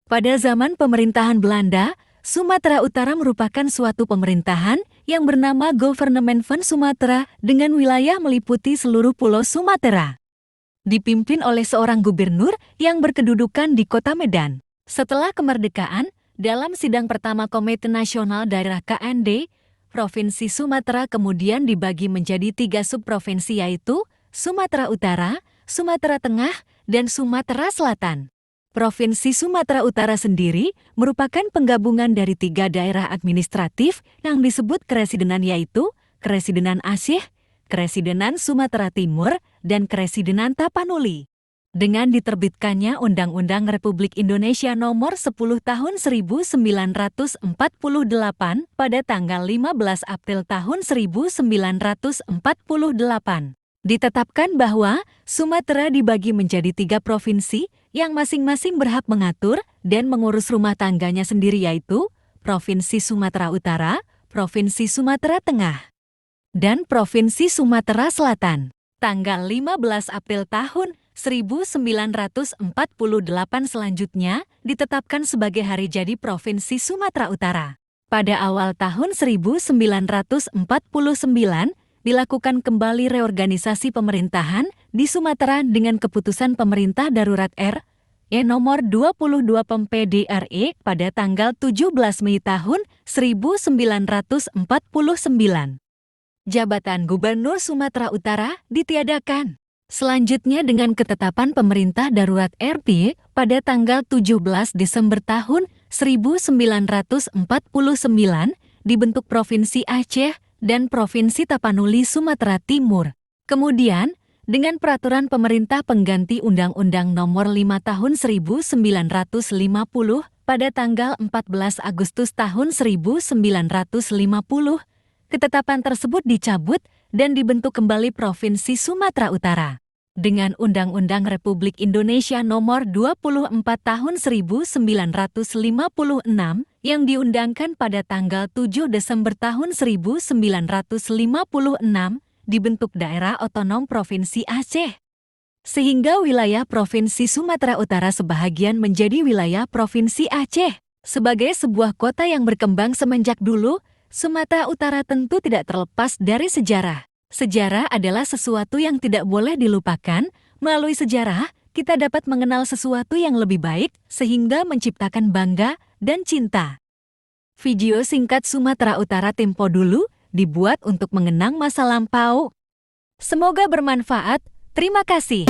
Pada zaman pemerintahan Belanda, Sumatera Utara merupakan suatu pemerintahan yang bernama Government van Sumatera dengan wilayah meliputi seluruh pulau Sumatera. Dipimpin oleh seorang gubernur yang berkedudukan di Kota Medan. Setelah kemerdekaan, dalam sidang pertama Komite Nasional Daerah KND, Provinsi Sumatera kemudian dibagi menjadi 3 subprovinsi yaitu Sumatera Utara, Sumatera Tengah, dan Sumatera Selatan. Provinsi Sumatera Utara sendiri merupakan penggabungan dari 3 daerah administratif yang disebut Keresidenan yaitu Keresidenan Aceh, Keresidenan Sumatera Timur, dan Keresidenan Tapanuli. Dengan diterbitkannya Undang-Undang Republik Indonesia Nomor 10 Tahun 1948 pada tanggal 15 April tahun 1948. Ditetapkan bahwa Sumatera dibagi menjadi 3 provinsi yang masing-masing berhak mengatur dan mengurus rumah tangganya sendiri yaitu Provinsi Sumatera Utara, Provinsi Sumatera Tengah, dan Provinsi Sumatera Selatan. Tanggal 15 April tahun 1948 selanjutnya ditetapkan sebagai hari jadi Provinsi Sumatera Utara. Pada awal tahun 1949, dilakukan kembali reorganisasi pemerintahan di Sumatera dengan keputusan Pemerintah Darurat RI Nomor 22 PMPDRE pada tanggal 17 Mei tahun 1949. Jabatan Gubernur Sumatera Utara ditiadakan. Selanjutnya dengan ketetapan Pemerintah Darurat RI pada tanggal 17 Desember tahun 1949 dibentuk Provinsi Aceh dan Provinsi Tapanuli Sumatera Timur. Kemudian, dengan peraturan pemerintah pengganti Undang-Undang Nomor 5 Tahun 1950 pada tanggal 14 Agustus tahun 1950, ketetapan tersebut dicabut dan dibentuk kembali Provinsi Sumatera Utara. Dengan Undang-Undang Republik Indonesia Nomor 24 Tahun 1956 yang diundangkan pada tanggal 7 Desember tahun 1956, dibentuk Daerah Otonom Provinsi Aceh. Sehingga wilayah Provinsi Sumatera Utara sebahagian menjadi wilayah Provinsi Aceh. Sebagai sebuah kota yang berkembang semenjak dulu, Sumatera Utara tentu tidak terlepas dari sejarah. Sejarah adalah sesuatu yang tidak boleh dilupakan. Melalui sejarah, kita dapat mengenal sesuatu yang lebih baik sehingga menciptakan bangga dan cinta. Video singkat Sumatera Utara tempo dulu dibuat untuk mengenang masa lampau. Semoga bermanfaat. Terima kasih.